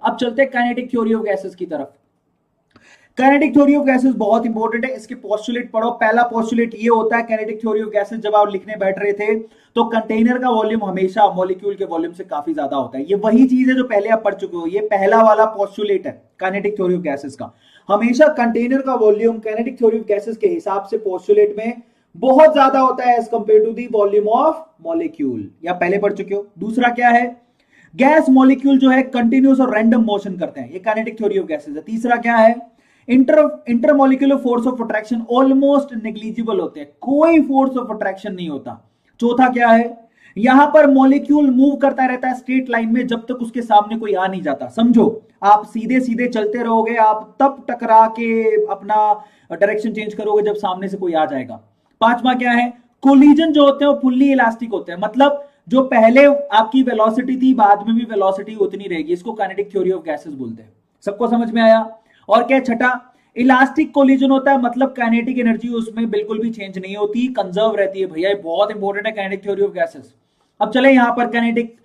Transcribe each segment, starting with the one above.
अब चलते हैं काइनेटिक थ्योरी ऑफ गैसेस की तरफ। काइनेटिक थ्योरी ऑफ गैसेस बहुत इंपॉर्टेंट है, इसके पोस्टुलेट पढ़ो। पहला पोस्टुलेट ये होता है काइनेटिक थ्योरी ऑफ गैसेस, जब आप लिखने बैठ रहे थे तो कंटेनर का वॉल्यूम हमेशा मॉलिक्यूल के वॉल्यूम से काफी ज्यादा होता है। ये वही चीज है जो पहले आप पढ़ चुके हो, ये पहला वाला पोस्टुलेट है काइनेटिक थ्योरी ऑफ गैसेस का। हमेशा कंटेनर का volume kinetic theory of gases के हिसाब से पोस्टुलेट में बहुत ज्यादा होता है as compare to the volume of molecule, या पहले पढ़ चुके हो। दूसरा क्या है, गैस मॉलिक्यूल जो है कंटिन्यूस और रैंडम मोशन करते हैं, ये काइनेटिक थ्योरी ऑफ गैसेस है। तीसरा क्या है, intermolecular force of attraction almost negligible होते हैं, कोई फोर्स ऑफ अट्रैक्शन नहीं होता। चौथा क्या है, यहां पर मॉलिक्यूल मूव करता रहता है स्ट्रेट लाइन में जब तक उसके सामने कोई आ नहीं जाता। समझो आप सीधे सीधे चलते रहोगे, आप तब टकरा के अपना डायरेक्शन चेंज करोगे जब सामने से कोई आ जाएगा। पांचवा क्या है, कोलिजन जो होते हैं वो फुल्ली इलास्टिक होते हैं, मतलब जो पहले आपकी वेलोसिटी थी बाद में भी वेलोसिटी उतनी रहेगी, इसको काइनेटिक थ्योरी ऑफ गैसेस बोलते हैं। सबको समझ में आया। और क्या छठा, इलास्टिक कोलिजन होता है, मतलब काइनेटिक एनर्जी उसमें बिल्कुल भी चेंज नहीं होती, कंजर्व रहती है। भैया बहुत इंपॉर्टेंट है काइनेटिक थ्योरी ऑफ गैसेस। अब चले यहां पर काइनेटिक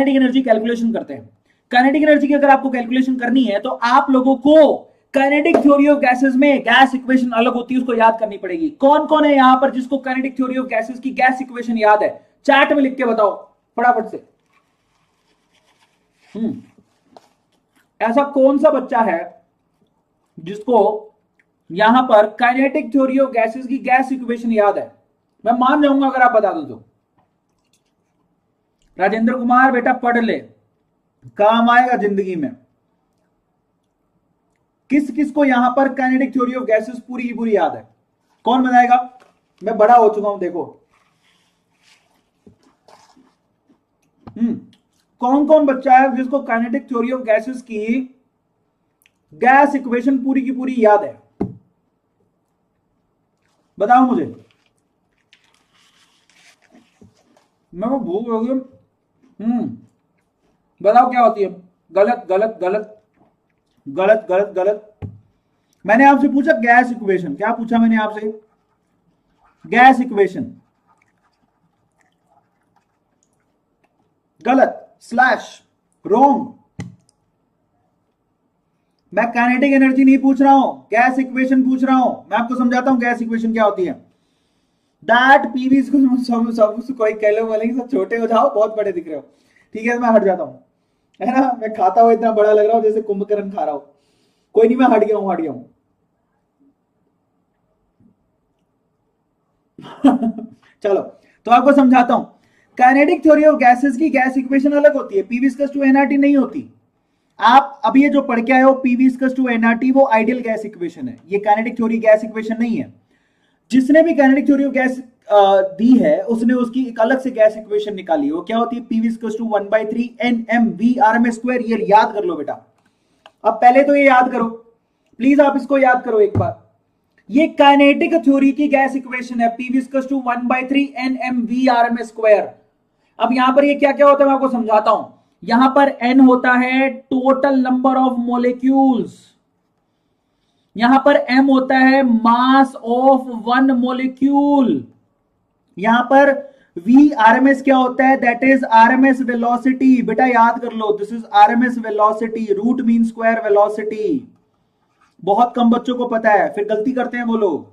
एनर्जी कैलकुलेशन करते हैं। काइनेटिक एनर्जी की अगर आपको कैलकुलेशन करनी है तो आप लोगों को काइनेटिक थ्योरी ऑफ गैसेस में गैस इक्वेशन अलग होती है, उसको याद करनी पड़ेगी। कौन कौन है यहां पर जिसको काइनेटिक थ्योरी ऑफ गैसेस की गैस इक्वेशन याद है? चैट में लिख के बताओ फटाफट से। ऐसा कौन सा बच्चा है जिसको यहां पर काइनेटिक थ्योरी ऑफ गैसेस की गैस इक्वेशन याद है? मैं मान जाऊंगा अगर आप बता दो तो। राजेंद्र कुमार बेटा पढ़ ले, काम आएगा जिंदगी में। किस किस को यहां पर काइनेटिक थ्योरी ऑफ गैसेस पूरी की पूरी याद है? कौन बताएगा? मैं बड़ा हो चुका हूं देखो। कौन कौन बच्चा है जिसको काइनेटिक थ्योरी ऑफ गैसेस की गैस इक्वेशन पूरी की पूरी याद है? बताओ मुझे। मैं वो भूल गया। बताओ क्या होती है? गलत गलत गलत गलत गलत गलत। मैंने आपसे पूछा गैस इक्वेशन, क्या पूछा मैंने आपसे? Gas equation. गलत, स्लैश, रोंग। मैं काइनेटिक एनर्जी नहीं पूछ रहा हूं, गैस इक्वेशन पूछ रहा हूं। मैं आपको समझाता हूं गैस इक्वेशन क्या होती है। दैट पीवी सब कोई कह लो बोलेंगे सब छोटे हो जाओ, बहुत बड़े दिख रहे हो। ठीक है मैं हट जाता हूं, है ना। मैं खाता हुआ इतना बड़ा लग रहा हूं जैसे कुंभकर्ण खा रहा हूं। कोई नहीं, मैं हट गया हूं। चलो तो आपको समझाता हूं। काइनेटिक थ्योरी ऑफ गैसेस की गैस इक्वेशन अलग होती है, पी विस्कस टू एनआरटी नहीं होती। आप अभी ये जो पढ़ के आए हो पी विस्कस टू एनआरटी, वो आइडियल गैस इक्वेशन है, ये काइनेटिक थ्योरी गैस इक्वेशन नहीं है। जिसने भी काइनेटिक थ्योरी ऑफ गैस दी है उसने उसकी एक अलग से गैस इक्वेशन निकाली है। वो क्या होती है? पी विस्कस टू 1/3 NmV/m²। ये याद कर लो बेटा। अब पहले तो ये याद करो प्लीज, आप इसको याद करो एक बार। ये काइनेटिक थ्योरी की गैस इक्वेशन है, पी विस्कस टू 1/3 Nmv/m²। अब यहां पर ये क्या क्या होता है मैं आपको समझाता हूं। यहां पर n होता है टोटल नंबर ऑफ मॉलिक्यूल्स, यहां पर m होता है मास ऑफ वन मॉलिक्यूल, यहां पर V/RMS क्या होता है? That is RMS velocity. बेटा याद कर लो, this is RMS velocity, root mean square velocity. बहुत कम बच्चों को पता है, फिर गलती करते हैं वो लोग।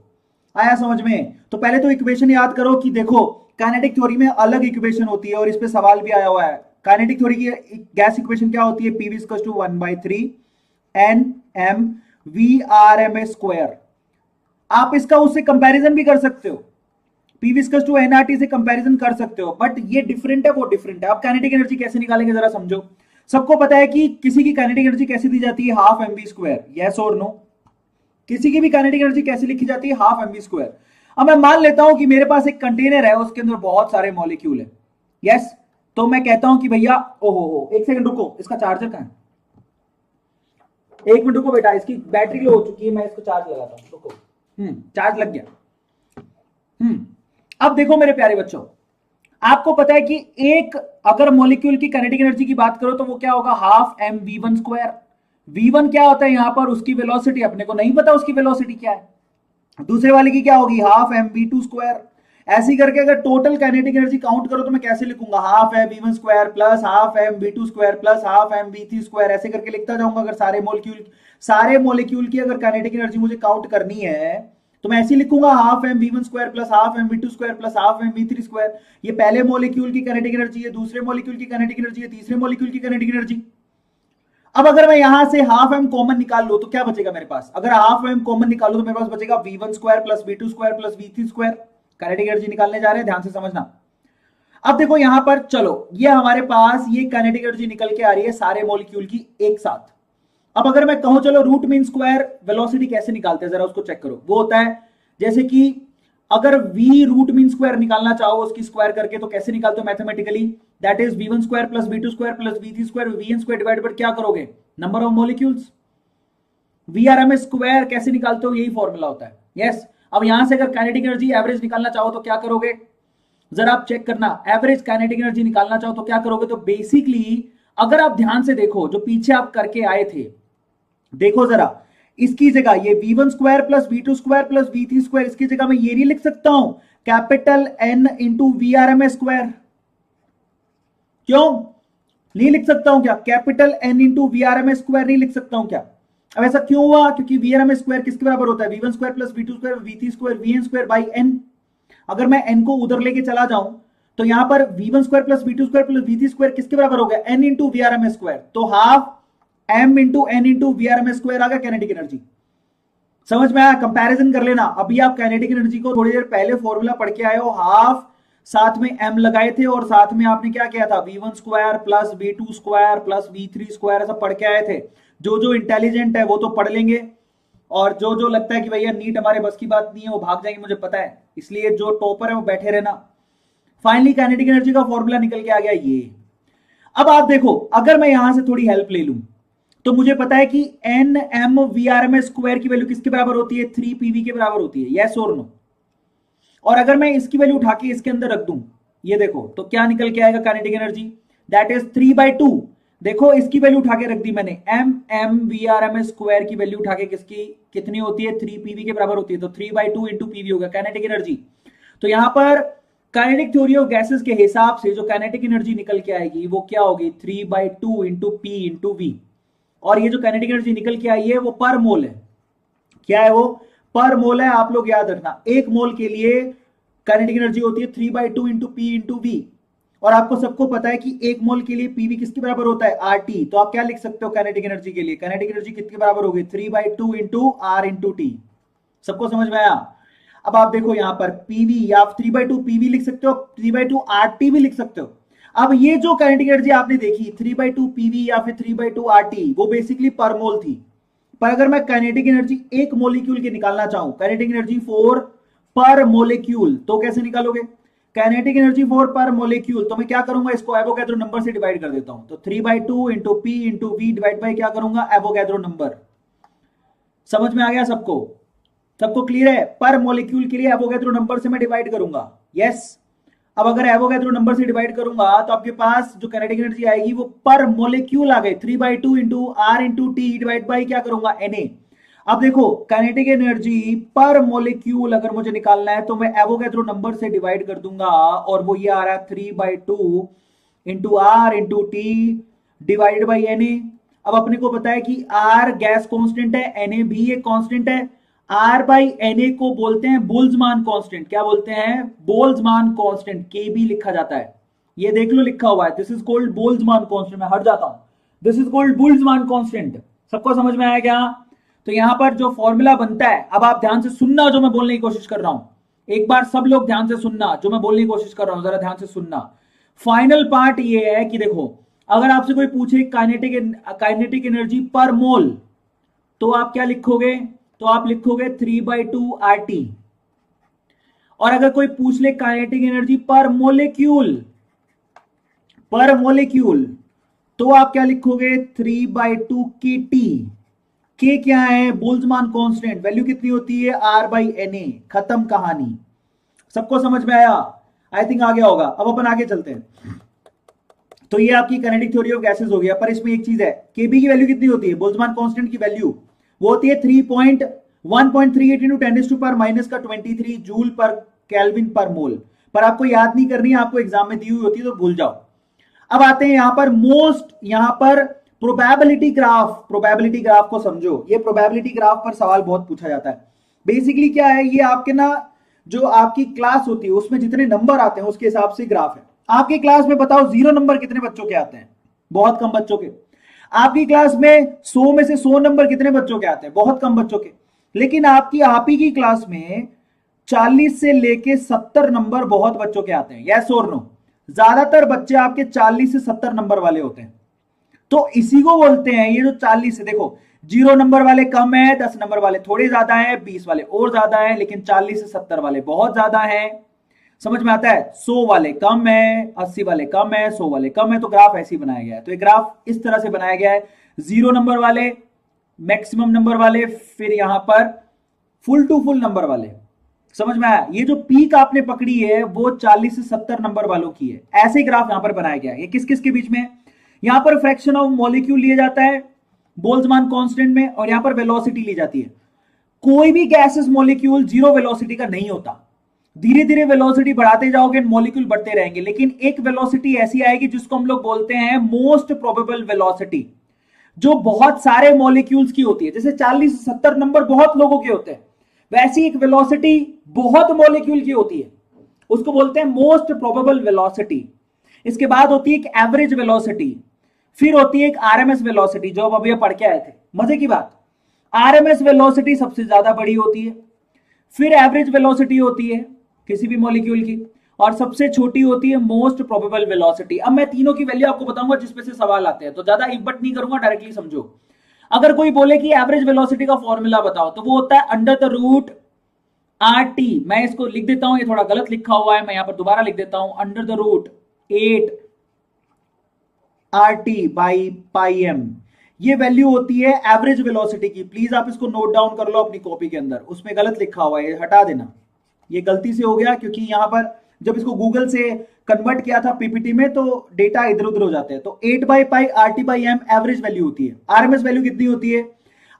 आया समझ में? तो पहले तो इक्वेशन याद करो कि देखो काइनेटिक थ्योरी में अलग इक्वेशन होती है और इस पे सवाल भी आया हुआ है। काइनेटिक थ्योरी की गैस इक्वेशन क्या होती है? पी विस्कस टू 1/3 Nmv/m²। आप इसका उससे कंपैरिजन भी कर सकते हो, पी विस्कस टू एनआरटी से कंपैरिजन कर सकते हो, बट ये डिफरेंट है वो डिफरेंट है। आप काइनेटिक एनर्जी कैसे निकालेंगे जरा समझो। सबको पता है कि किसी की काइनेटिक एनर्जी कैसे दी जाती है? Half mv²। यस और नो? किसी की भी काइनेटिक एनर्जी कैसे लिखी जाती है? Half mv²। अब मैं मान लेता हूं कि मेरे पास एक कंटेनर है, उसके अंदर बहुत सारे मॉलिक्यूल है। यस, तो मैं कहता हूं कि भैया ओहो एक सेकंड रुको, इसका चार्जर कहां है? एक मिनट रुको बेटा, इसकी बैटरी लो हो चुकी है, मैं इसको चार्ज लगाता हूं। रुको, चार्ज लग गया। अब देखो मेरे प्यारे बच्चों, आपको पता है कि एक अगर मॉलिक्यूल की काइनेटिक एनर्जी की बात करो तो वो क्या होगा? Half mv1²। v1 क्या होता है यहां पर? उसकी वेलोसिटी। अपने को नहीं पता उसकी वेलोसिटी क्या है। दूसरे वाले की क्या होगी? Half mv2²। ऐसी करके अगर टोटल काइनेटिक एनर्जी काउंट करो तो मैं कैसे लिखूंगा, half M v1 square plus half M v2 square plus half M v3 square, ऐसे करके लिखता जाऊंगा। अगर सारे मॉलिक्यूल की अगर काइनेटिक एनर्जी मुझे काउंट करनी है तो मैं ऐसे लिखूंगा, half M v1 square plus half M v2 square plus half M v3 square. ये पहले मॉलिक्यूल की काइनेटिक एनर्जी है, दूसरे मॉलिक्यूल की काइनेटिक एनर्जी है, तीसरे मॉलिक्यूल की काइनेटिक एनर्जी। अब अगर मैं यहां से हाफ एम कॉमन निकाल लूं तो क्या बचेगा मेरे पास, अगर हाफ एम कॉमन निकालू तो मेरे पास बचेगा v1 square plus v2 square plus v3 square. Kinetic energy निकालने जा रहे हैं, ध्यान से समझना। अब देखो यहां पर, चलो ये हमारे पास ये काइनेटिक एनर्जी निकल के आ रही है सारे मॉलिक्यूल की एक साथ। अब अगर मैं कहूं चलो रूट मीन स्क्वायर वेलोसिटी कैसे निकालते हैं, जरा उसको चेक करो। वो होता है जैसे कि अगर v रूट मीन स्क्वायर निकालना चाहो उसकी स्क्वायर करके तो कैसे निकालते हो mathematically, that is v1 square plus v2 square plus v3 square vn square divide by क्या करोगे, number of molecules. vrms square कैसे निकालते हो, यही फॉर्मूला होता है। यस अब यहां से अगर काइनेटिक एनर्जी एवरेज निकालना चाहो तो क्या करोगे, जरा आप चेक करना। एवरेज काइनेटिक एनर्जी निकालना चाहो तो क्या करोगे, तो बेसिकली अगर आप ध्यान से देखो जो पीछे आप करके आए थे, देखो जरा, इसकी जगह ये v1 square plus v2 square plus v3 square, इसकी जगह मैं ये नहीं लिख सकता हूं capital N into vrms square, क्यों नहीं लिख सकता हूं क्या, capital N into vrms square नहीं लिख सकता हूं क्या। अब ऐसा क्यों हुआ, क्योंकि vrms स्क्वायर किसके बराबर होता है, v1 square plus v2 square v3 square vn square by n। अगर मैं n को उधर लेके चला जाऊं तो यहां पर v1 square plus v2 square plus v3 square किसके बराबर हो गया, n इंटू vrms स्क्वायर, तो half m into n into vrms square आ गया काइनेटिक एनर्जी। समझ में आया, कंपैरिजन कर लेना। अभी आप काइनेटिक एनर्जी को थोड़ी देर पहले फॉर्मूला पढ़ के आए हो, हाफ साथ में m लगाए थे और साथ में आपने क्या किया था, v1 square plus v2 square plus v3 square, ऐसा पढ़ के आए थे। जो जो इंटेलिजेंट है वो तो पढ़ लेंगे, और जो जो लगता है कि भैया नीट हमारे बस की बात नहीं है वो भाग जाएंगे, मुझे पता है। इसलिए जो टॉपर है वो बैठे रहना। फाइनली काइनेटिक एनर्जी का फॉर्मूला निकल के आ गया ये। अब आप देखो, अगर मैं यहां से थोड़ी हेल्प ले लूं तो मुझे पता है कि एन एम vrms स्क्वायर की वैल्यू किसके बराबर होती है, 3pv के बराबर होती है, यस और नो। और अगर मैं इसकी वैल्यू उठा के इसके अंदर रख दूं, ये देखो तो क्या निकल के आएगा काइनेटिक एनर्जी, दैट इज 3/2। देखो इसकी वैल्यू उठा के रख दी मैंने, एम एम vrms स्क्वायर की वैल्यू उठा के किसकी कितनी होती है, 3pv के बराबर होती है, तो 3/2 इंटू पीवी होगा काइनेटिक एनर्जी। तो यहां पर काइनेटिक थ्योरी ऑफ गैसेस के हिसाब से जो काइनेटिक एनर्जी निकल के आएगी वो क्या होगी, 3/2 इंटू पी इंटू वी। और ये जो काइनेटिक एनर्जी निकल के आई है वो पर मोल है, क्या है वो, पर मोल है। आप लोग याद रखना, एक मोल के लिए काइनेटिक एनर्जी होती है 3/2 इंटू पी इंटू वी। और आपको सबको पता है कि एक मोल के लिए पीवी किसके बराबर होता है, RT। तो आप क्या लिख सकते हो काइनेटिक एनर्जी के लिए, काइनेटिक एनर्जी किसके बराबर होगी, 3/2 इंटू R इंटू टी। सबको समझ में आया। अब आप देखो यहां पर पीवी या 3/2 पीवी लिख सकते हो, 3/2 RT भी लिख सकते हो। अब ये जो काइनेटिक एनर्जी आपने देखी 3/2 पीवी या फिर 3/2 RT, वो बेसिकली पर मोल थी। पर अगर मैं काइनेटिक एनर्जी एक मॉलिक्यूल की निकालना चाहूं, काइनेटिक एनर्जी फॉर पर मॉलिक्यूल, तो कैसे निकालोगे, काइनेटिक एनर्जी फॉर पर मॉलिक्यूल, तो मैं क्या करूंगा, इसको एवोगैड्रो नंबर से डिवाइड कर देता हूं। तो 3/2 into P into V divide by क्या करूंगा, एवोगैड्रो नंबर। समझ में आ गया सबको, सबको क्लियर है। पर मॉलिक्यूल के लिए एवोगैड्रो नंबर से मैं डिवाइड करूंगा, यस। अब अगर एवोगैड्रो नंबर से डिवाइड करूंगा तो आपके पास जो काइनेटिक एनर्जी आएगी वो पर मॉलिक्यूल आ गई, 3/2 into R into T divide by क्या करूंगा, Na। अब देखो काइनेटिक एनर्जी पर मॉलिक्यूल अगर मुझे निकालना है तो मैं एवोगैड्रो नंबर से डिवाइड कर दूंगा, और वो ये आ रहा है 3/2 into R into T divide by Na। अब अपने को पता है कि आर गैस कांस्टेंट है, Na भी एक कांस्टेंट है। R बाई Na को बोलते हैं बोल्ट्जमान कांस्टेंट, क्या बोलते हैं, बोल्ट्जमान कांस्टेंट, KB लिखा जाता है। ये देख लो लिखा हुआ है, this is called Boltzmann constant. मैं हट जाता हूं, this is called Boltzmann constant. सबको समझ में आया क्या। तो यहां पर जो फॉर्मूला बनता है, अब आप ध्यान से सुनना जो मैं बोलने की कोशिश कर रहा हूं, एक बार सब लोग ध्यान से सुनना जो मैं बोलने की कोशिश कर रहा हूं, जरा ध्यान से सुनना। फाइनल पार्ट ये है कि देखो, अगर आपसे कोई पूछे काइनेटिक एनर्जी पर मोल, तो आप क्या लिखोगे, तो आप लिखोगे 3/2 RT। और अगर कोई पूछ ले काइनेटिक एनर्जी पर मोलिक्यूल, तो आप क्या लिखोगे, 3/2 KT। K क्या है, बोल्ट्जमान कांस्टेंट, वैल्यू कितनी होती है, R बाई Na। खत्म कहानी। सबको समझ में आया, आई थिंक आ गया होगा। अब अपन आगे चलते हैं। तो ये आपकी काइनेटिक थ्योरी ऑफ गैसेस हो गया। पर इसमें एक चीज है, Kb की वैल्यू कितनी होती है, बोल्ट्जमान कांस्टेंट की वैल्यू वो होती है 1.38 इंटू 10 टू पावर माइनस का 23 जूल पर केल्विन पर मोल, पर आपको याद नहीं करनी है, आपको एग्जाम में दी हुई होती है तो भूल जाओ। अब आते हैं यहां पर यहां पर प्रोबेबिलिटी ग्राफ को समझो। ये प्रोबेबिलिटी ग्राफ पर सवाल बहुत पूछा जाता है। बेसिकली क्या है, ये आपके ना जो आपकी क्लास होती है उसमें जितने नंबर आते हैं उसके हिसाब से ग्राफ है। आपकी क्लास में बताओ 0 नंबर कितने बच्चों के आते हैं? बहुत कम बच्चों के। आपकी क्लास में 100 में से 100 नंबर कितने बच्चों के आते हैं? बहुत कम बच्चों के। लेकिन आप ही की क्लास में 40 से लेके 70 नंबर बहुत बच्चों के आते हैं। यस और नो? ज्यादातर बच्चे आपके 40 से 70 नंबर वाले होते हैं। तो इसी को बोलते हैं, ये जो 40 है, देखो 0 नंबर वाले कम है, 10 नंबर वाले थोड़े ज्यादा है, 20 वाले और ज्यादा है, लेकिन 40 से 70 वाले बहुत ज्यादा है। समझ में आता है? 100 वाले कम है, 80 वाले कम है, 100 वाले कम है। तो ग्राफ ऐसे ही बनाया गया है। तो ये ग्राफ इस तरह से बनाया गया है, 0 नंबर वाले, मैक्सिमम नंबर वाले, फिर यहां पर फुल टू फुल नंबर वाले। समझ में आया? ये जो पीक आपने पकड़ी है वो 40 से 70 नंबर वालों की है। ऐसे ही ग्राफ यहां पर बनाया गया है। ये किस किस के बीच में है? यहां पर फ्रैक्शन ऑफ मॉलिक्यूल लिया जाता है बोल्ट्जमान कांस्टेंट में, और यहां पर वेलोसिटी ली जाती है। कोई भी गैसेस मॉलिक्यूल जीरो वेलोसिटी का नहीं होता। धीरे धीरे वेलोसिटी बढ़ाते जाओगे, मॉलिक्यूल बढ़ते रहेंगे, लेकिन एक वेलोसिटी ऐसी आएगी जिसको हम लोग बोलते हैं मोस्ट प्रोबेबल वेलोसिटी, जो बहुत सारे मॉलिक्यूल्स की होती है। जैसे 40 से 70 नंबर बहुत लोगों के होते हैं, वैसी एक वेलोसिटी बहुत मॉलिक्यूल की होती है, उसको बोलते हैं मोस्ट प्रोबेबल वेलोसिटी। इसके बाद होती है एक एवरेज वेलोसिटी, फिर होती है एक आरएमएस वेलोसिटी, जो अब अभी पढ़ के आए थे। मजे की बात, आरएमएस वेलोसिटी सबसे ज्यादा बड़ी होती है, फिर एवरेज वेलोसिटी होती है किसी भी मॉलिक्यूल की, और सबसे छोटी होती है मोस्ट प्रोबेबल वेलोसिटी। अब मैं तीनों की वैल्यू आपको बताऊंगा जिसमें से सवाल आते हैं, तो ज्यादा इब्बट नहीं करूंगा, डायरेक्टली समझो। अगर कोई बोले कि एवरेज वेलोसिटी का फॉर्मूला बताओ, तो वो होता है under the root R T. मैं इसको लिख देता हूं, ये थोड़ा गलत लिखा हुआ है, मैं यहां पर दोबारा लिख देता हूं, under the root 8 R T by pi M. ये वैल्यू होती है एवरेज वेलोसिटी की। प्लीज आप इसको नोट डाउन कर लो अपनी कॉपी के अंदर, उसमें गलत लिखा हुआ है, हटा देना। ये गलती से हो गया, क्योंकि यहां पर जब इसको गूगल से कन्वर्ट किया था पीपीटी में तो डेटा इधर उधर हो जाते हैं। तो 8 by pi R T by M average value होती है। आरएमएस वैल्यू कितनी होती है?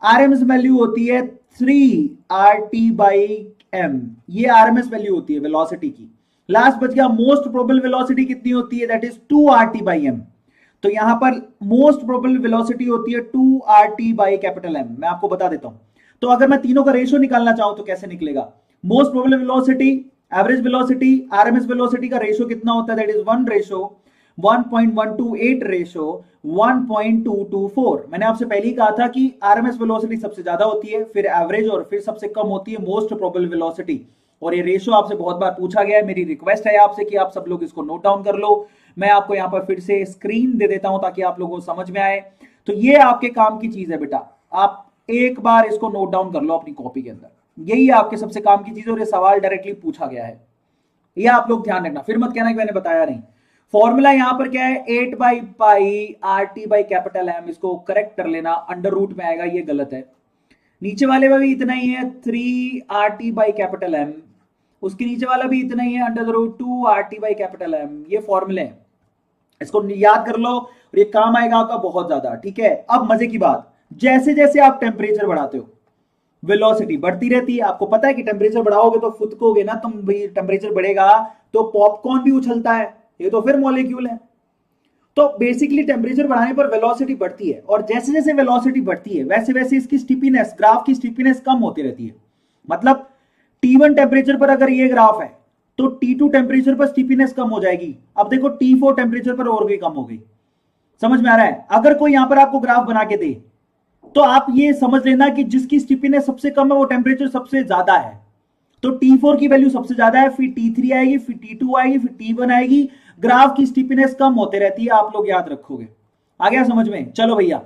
आरएमएस वैल्यू होती है 3 आर टी बाई एम। ये आरएमएस वैल्यू होती है वेलोसिटी की। लास्ट बच गया मोस्ट प्रोबेबल वेलोसिटी कितनी होती है? That is 2 R T by M. तो यहां पर मोस्ट प्रोबेबल वेलोसिटी होती है 2 R T by capital M. मैं आपको बता देता हूं। तो अगर मैं तीनों का रेशियो निकालना चाहूं तो कैसे निकलेगा? Most probable velocity, average velocity, RMS velocity का रेशियो कितना होता है? That is 1 ratio 1.128 ratio 1.224। मैंने आपसे पहले ही कहा था कि आरएमएस वेलोसिटी सबसे ज्यादा होती है, फिर एवरेज, और फिर सबसे कम होती है मोस्ट प्रोबेबल वेलोसिटी। और ये रेशियो आपसे बहुत बार पूछा गया है। मेरी रिक्वेस्ट है आपसे कि आप सब लोग इसको नोट डाउन कर लो। मैं आपको यहां पर फिर से स्क्रीन दे देता हूं ताकि आप लोगों को समझ में आए। तो ये आपके काम की चीज है बेटा, आप एक बार इसको नोट डाउन कर लो अपनी कॉपी के अंदर। यही आपके सबसे काम की चीज है, और ये सवाल डायरेक्टली पूछा गया है। ये आप लोग ध्यान रखना, फिर मत कहना कि मैंने बताया नहीं। फॉर्मूला यहां पर क्या है? 8 by pi R T by capital M. इसको करेक्ट कर लेना, अंडर रूट में आएगा, ये गलत है। नीचे वाले में भी इतना ही है, 3 R T by capital M. उसके नीचे वाला भी इतना ही है, under the root 2 R T by capital M. ये फॉर्मूले हैं, इसको याद कर लो और ये काम आएगा आपका बहुत ज्यादा। ठीक है, अब मजे की बात, जैसे जैसे आप टेम्परेचर बढ़ाते हो वेलोसिटी बढ़ती रहती है। आपको पता है कि टेम्परेचर बढ़ाओगे तो फुदकोगे ना तुम भी, टेम्परेचर बढ़ेगा तो पॉपकॉर्न भी उछलता है, ये तो फिर मॉलिक्यूल है। तो बेसिकली टेम्परेचर बढ़ाने पर वेलोसिटी बढ़ती है, और जैसे जैसे वेलोसिटी बढ़ती है वैसे वैसे इसकी स्टिफनेस, ग्राफ की स्टिफनेस कम होती रहती है। मतलब T1 टेम्परेचर पर अगर ये ग्राफ है तो T2 टेम्परेचर पर स्टिफनेस कम हो जाएगी। अब देखो T4 टेम्परेचर पर और भी कम हो गई। समझ में आ रहा है? अगर कोई यहां पर आपको ग्राफ बना के दे तो आप ये समझ लेना कि जिसकी स्टिफनेस सबसे कम है वो टेम्परेचर सबसे ज्यादा है। तो T4 की वैल्यू सबसे ज्यादा है, फिर T3 आएगी, फिर T2 आएगी, फिर T1 आएगी। ग्राफ की स्टिफनेस कम होते रहती है, आप लोग याद रखोगे। आ गया समझ में? चलो भैया,